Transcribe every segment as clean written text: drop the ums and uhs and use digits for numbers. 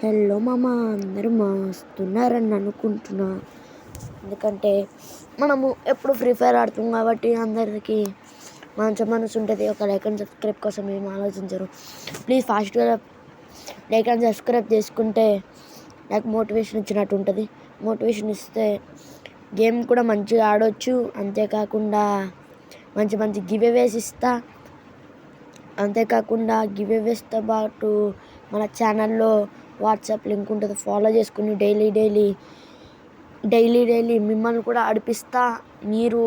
Hello మామ, అందరూ మస్తున్నారని అనుకుంటున్నా. ఎందుకంటే మనము ఎప్పుడు ఫ్రీ ఫైర్ ఆడుతాం కాబట్టి అందరికీ మంచి మనసు ఉంటుంది. ఒక లైక్ అండ్ సబ్స్క్రైబ్ కోసం ఏం ఆలోచించరు. ప్లీజ్ ఫాస్ట్గా లైక్ అండ్ సబ్స్క్రైబ్ చేసుకుంటే నాకు మోటివేషన్ ఇచ్చినట్టు ఉంటుంది. మోటివేషన్ ఇస్తే గేమ్ కూడా మంచిగా ఆడవచ్చు. అంతేకాకుండా మంచి మంచి గివ్ అవేస్ ఇస్తా. అంతేకాకుండా గివ్ అవేస్తో పాటు మన ఛానల్లో వాట్సాప్ లింక్ ఉంటుంది, ఫాలో చేసుకుని డైలీ మిమ్మల్ని కూడా ఆడిపిస్తా. మీరు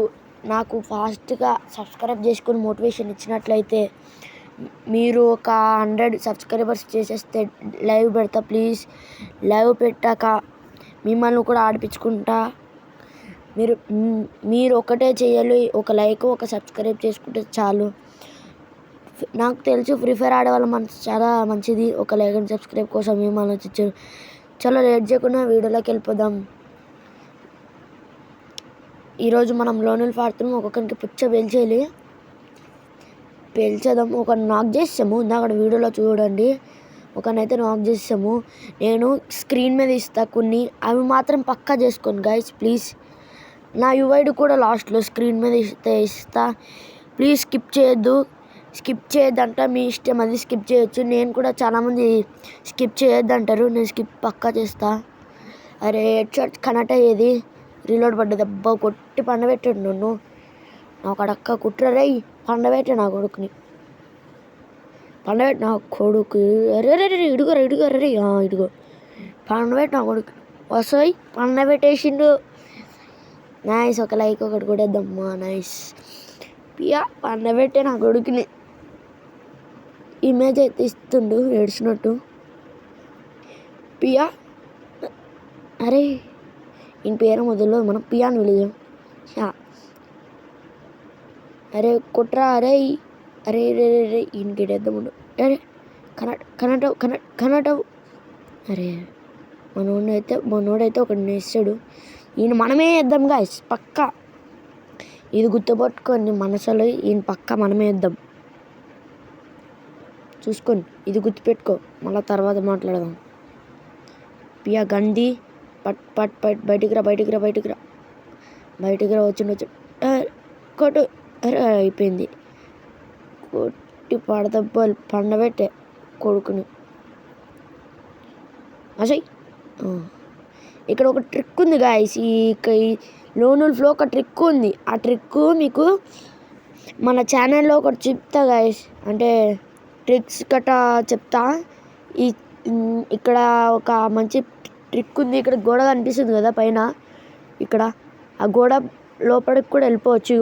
నాకు ఫాస్ట్గా సబ్స్క్రైబ్ చేసుకుని మోటివేషన్ ఇచ్చినట్లయితే మీరు ఒక 100 సబ్స్క్రైబర్స్ చేసేస్తే లైవ్ పెడతా. ప్లీజ్ లైవ్ పెట్టాక మిమ్మల్ని కూడా ఆడిపించుకుంటా. మీరు ఒకటే చేయాలి, ఒక లైక్ ఒక సబ్స్క్రైబ్ చేసుకుంటే చాలు. నాకు తెలుసు ఫ్రీ ఫైర్ ఆడే వాళ్ళ మనసు చాలా మంచిది. ఒక లైక్ అండ్ సబ్స్క్రైబ్ కోసం ఏం ఆలోచించారు. చాలా లేట్ చేయకుండా వీడియోలోకి వెళ్ళిపోదాం. ఈరోజు మనం లోనులు ఆడుతున్నాం. ఒక్కొక్కరికి పుచ్చ పేల్చేద్దాం. ఒక నాక్ చేసాము ఇందాక వీడియోలో చూడండి. ఒకనైతే నాక్ చేసాము. నేను స్క్రీన్ మీద ఇస్తా కొన్ని, అవి మాత్రం పక్కా చేసుకోండి గైస్ ప్లీజ్. నా యువైడ్ కూడా లాస్ట్లో స్క్రీన్ మీద ఇస్తా. ప్లీజ్ స్కిప్ చేయొద్దంట, మీ ఇష్టం, అది స్కిప్ చేయొచ్చు. నేను కూడా చాలామంది స్కిప్ చేయొద్దంటారు, నేను స్కిప్ పక్కా చేస్తా. అరే హెడ్షాట్ కనెక్ట్ అయ్యేది, రీలోడ్ పడ్డది. దెబ్బ కొట్టి పండబెట్టాడు నన్ను. నాకు అడక్క కుట్రరే పండబెట్టాడు నా కొడుకుని. నా కొడుకు అరే ఇడుగో పండబెట్టి నా కొడుకు వస్తాయి పండబెట్టేసిండు. నైస్, ఒక లైక్ ఒకటి కూడా వేద్దామ్మా. నైస్ పియా పండబెట్టే నా కొడుకుని. ఇమేజ్ అయితే ఇస్తుండు ఏడ్చినట్టు. పియా అరే ఈయన పేరు మొదలు మనం పియా అని పిలుద్దాం. అరే కుట్రా అరే అరే రే రే ఈయన గెడేద్దాము. అరే కనెక్ట్. అరే మనోడైతే ఒకటి నేస్తాడు. ఈయన మనమే వేద్దాం గాయస్ పక్కా. ఇది గుర్తుపట్టుకోండి మనసులో, ఈయన పక్కా మనమే వేద్దాం. చూసుకొని ఇది గుర్తుపెట్టుకో, మళ్ళీ తర్వాత మాట్లాడదాం. పియా గండి పట్ బయటికి రా వచ్చి కొట్టు. అరే అయిపోయింది. కొట్టి పడదబ్బలు పండబెట్టే కొడుకుని. అసలు ఇక్కడ ఒక ట్రిక్ ఉంది గాయస్. ఈ లోనుల్ ఫ్లో ఒక ట్రిక్ ఉంది. ఆ ట్రిక్ మీకు మన ఛానల్లో ఒకటి చెప్తా గాయస్. అంటే ట్రిక్స్ గట్రా చెప్తా. ఇక్కడ ఒక మంచి ట్రిక్ ఉంది. ఇక్కడ గోడ కనిపిస్తుంది కదా పైన, ఇక్కడ ఆ గోడ లోపలికి కూడా వెళ్ళిపోవచ్చు.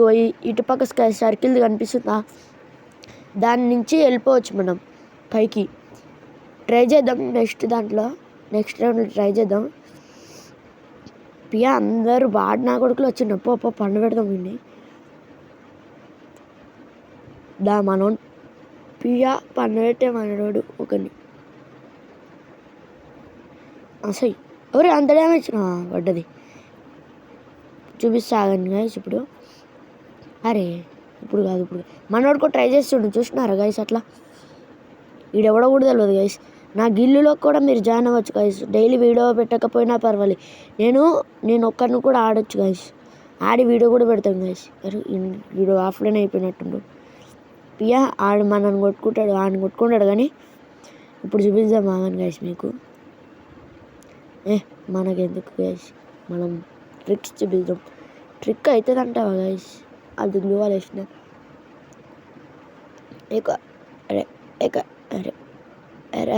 ఇటుపక్క సర్కిల్ది కనిపిస్తుందా, దాని నుంచి వెళ్ళిపోవచ్చు మనం పైకి. ట్రై చేద్దాం నెక్స్ట్ రౌండ్లో ట్రై చేద్దాం. పియా అందరూ నా కొడుకులు వచ్చిండు. పండు పెడదాం వీడిని. మనోడు పియా పండు పెట్టే మనోడు ఒకరిని. అసలు ఎవరు అంత డ్యామేజ్ పడ్డది. చూపిస్తాగండి గైస్ ఇప్పుడు. అరే ఇప్పుడు కాదు, మనోడు కూడా ట్రై చేస్తుండు. చూస్తున్నారా గైస్ అట్లా. వీడెవడో కూడా తెలియదు గైస్. నా గిల్లులో కూడా మీరు జాయిన్ అవ్వచ్చు గైస్. డైలీ వీడియో పెట్టకపోయినా పర్వాలేదు, నేను ఒక్కరిని కూడా ఆడొచ్చు గైస్. ఆడి వీడియో కూడా పెడతాం గైస్. వీడియో ఆఫ్లైన్ అయిపోయినట్టుండు. పియా ఆడు మనని కొట్టుకుంటాడు, ఆడిని కొట్టుకుంటాడు. కానీ ఇప్పుడు చూపిద్దాం ఆగండి గైస్ మీకు. మనకెందుకు గైస్, మనం ట్రిక్స్ చూపిద్దాం. ట్రిక్ అవుతుంది అంటావా గైస్? అది గ్లూవాల్ వేసిన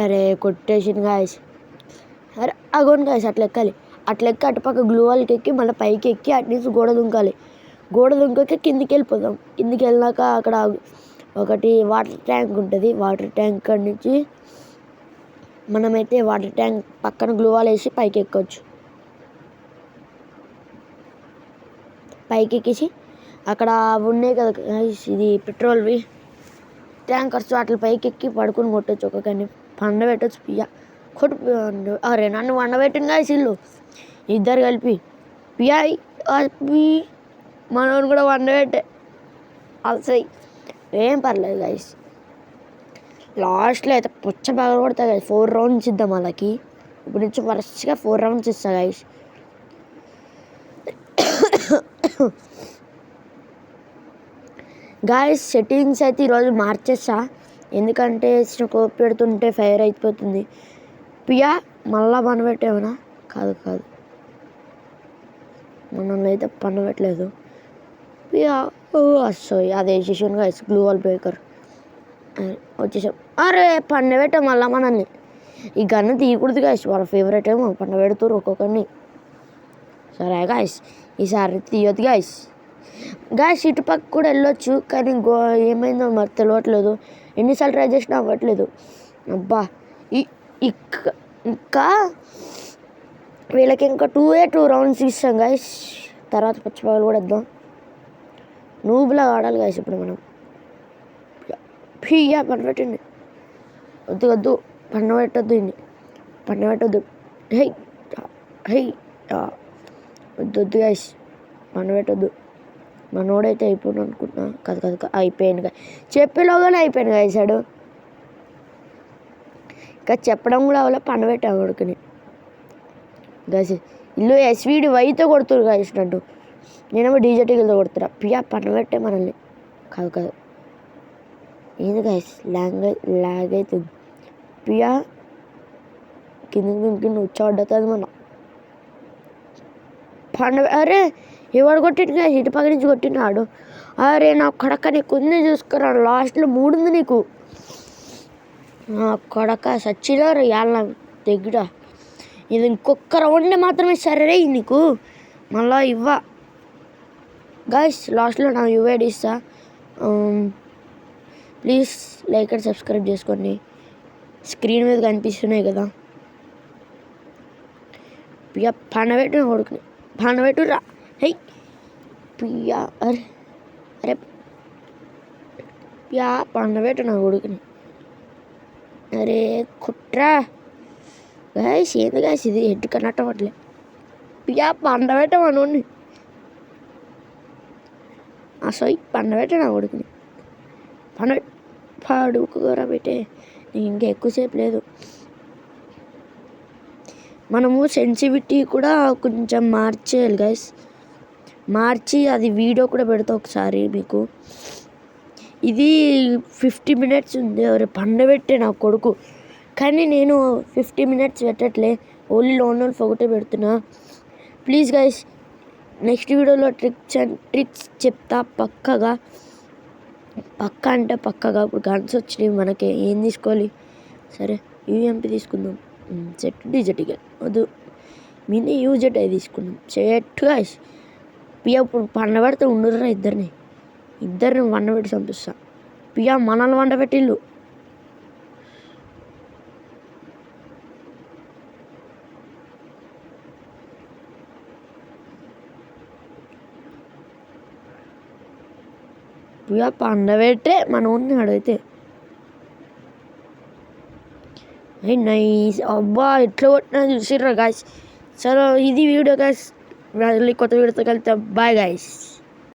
అరే కొట్టేసింది గాయస్. అరే అగోండి గాయస్, అట్లా ఎక్కాలి. అటుపక్క గ్లూవాల్కి ఎక్కి మళ్ళీ పైకి ఎక్కి అటు నుంచి గోడ దుంకాలి. గోడ దుంకకి కిందికి వెళ్ళిపోదాం. కిందికి వెళ్ళాక అక్కడ ఒకటి వాటర్ ట్యాంక్ ఉంటుంది. వాటర్ ట్యాంక్ కాడి నుంచి మనమైతే వాటర్ ట్యాంక్ పక్కన గ్లూవాల్ వేసి పైకి ఎక్కొచ్చు. పైకి ఎక్కేసి అక్కడ ఉన్నాయి కదా ఇది పెట్రోల్వి ట్యాంకర్స్, వాటి పైకి ఎక్కి పడుకుని కొట్టచ్చు. ఒక్కొక్కరిని పండబెట్టచ్చు. పియా అరే నన్ను వండబెట్టింది గాయస్ ఇల్లు ఇద్దరు కలిపి. పియా మనోడు కూడా వండబెట్టే. అసలు ఏం పర్లేదు గాయస్. లాస్ట్లో అయితే పుచ్చ బాగా కొడతా గాయస్. 4 రౌండ్స్ ఇద్దాం వాళ్ళకి. ఇప్పుడు నుంచి వరుసగా 4 రౌండ్స్ ఇస్తా గైస్. గాయస్ సెట్టింగ్స్ అయితే ఈరోజు మార్చేస్తా, ఎందుకంటే నాకు పెడుతుంటే ఫైర్ అయిపోతుంది. పియా మళ్ళా పనిపెట్టేమన్నా? కాదు మనల్ని అయితే పనిపెట్టలేదు. పియా వస్తాయి అదే వేసేసాను గాయస్, గ్లూ వాల్ బ్రేకర్ వచ్చేసాం. అరే పనిపెట్టాం మళ్ళా మనల్ని. ఈ గన్ను తీయకూడదు గాయస్, వాళ్ళ ఫేవరెట్ ఏమో పనిపెడుతురు ఒక్కొక్కరిని. సరే గాయస్ ఈసారి తీయొద్దు గాయస్. ఇటుపక్క కూడా వెళ్ళొచ్చు, కానీ ఏమైందో మరి తెలియట్లేదు. ఎన్నిసార్లు ట్రై చేసినా అవ్వట్లేదు. అబ్బా ఇంకా వీళ్ళకి ఇంకా 2 రౌండ్స్ ఇస్తాం గాయస్. తర్వాత పచ్చిపాలు కూడా ఇద్దాం. నూబులా ఆడాలి గాయస్ ఇప్పుడు మనం. పియ్యా పనిపెట్టండి. వద్దు పనిపెట్టద్దు, ఇన్ని పనిపెట్టద్దు. హై వద్దు గాయస్, పనిపెట్టద్దు. మనోడైతే అయిపోయాడు అనుకుంటున్నా. కాదు అయిపోయాను గా, చెప్పేలోగానే అయిపోయాను గాయస్. ఆడు ఇంకా చెప్పడం కూడా అవ్వలే, పనిపెట్టాము కొడుకుని గాయస్. ఇల్లు ఎస్వీడి వైతో కొడుతురు గాయస్ నన్ను, నేనేమో డీజేటీలతో కొడుతురా. పియా పనిపెట్టే మనల్ని. కాదు ఏంది గాయస్ లాగ్ అవుతుంది. పియా కింద వచ్చాడుతుంది మన అరే ఎవడు కొట్టిండు గాయస్, ఇటు పక్క నుంచి కొట్టినాడు. అరే నా కొడక నీకు ఉంది చూసుకురా, లాస్ట్లో 3 ఉంది నీకు. నా కొడక సచ్చినారు ఇవాళ దగ్గర. ఇది ఇంకొక రౌండ్ మాత్రమే సరే నీకు, మళ్ళా గాయస్. లాస్ట్లో నా యూఐడి ఇస్తా, ప్లీజ్ లైక్ అండ్ సబ్స్క్రైబ్ చేసుకోండి. స్క్రీన్ మీద కనిపిస్తున్నాయి కదా. పియా పనబెట్టు కొడుకుని, పనబెట్టురా. హై పియా అరే పియా పనబెట్టు నా కొడుకుని. అరే కుట్రా గాయస్, ఏంది గాయస్ ఇది హెడ్ కనెక్ట్ అవ్వట్లే. పియా పండబెట్ట మనోడిని. పండబెట్ట నా కొడుకుని, పడుకోరా పెట్టే. నీకు ఇంకా ఎక్కువసేపు లేదు. మనము సెన్సిటివిటీ కూడా కొంచెం మార్చేయాలి గైస్, మార్చి అది వీడియో కూడా పెడతా ఒకసారి మీకు. ఇది 50 minutes ఉంది. ఎవరు పండబెట్టే నా కొడుకు, కానీ నేను 50 minutes పెట్టట్లే, ఓన్లీ లోన్ ఒకటే పెడుతున్నా. ప్లీజ్ గైస్ నెక్స్ట్ వీడియోలో ట్రిక్స్ చెప్తా పక్కగా. ఇప్పుడు గన్స్ వచ్చినాయి మనకి, ఏం తీసుకోవాలి? సరే యూఎంపీ తీసుకుందాం. సెట్ డీజెట్గా వద్దు, మినీ యూజెట్ అవి తీసుకుందాం. Set guys. పియా ఇప్పుడు పండబెడితే ఉండుర్రా, ఇద్దరిని వండబెట్టి చంపిస్తా. పియా మనల్ని వండబెట్టిల్లు. పియా పండబెట్టే మన ఊరిని అడిగితే. నైస్. అబ్బా ఎట్లా కొట్టినా చూసిర్రా గాయస్. సరే ఇది వీడియో గాయస్, కొత్త వీడియోతో కలిస్తే బాయ్ గాయస్.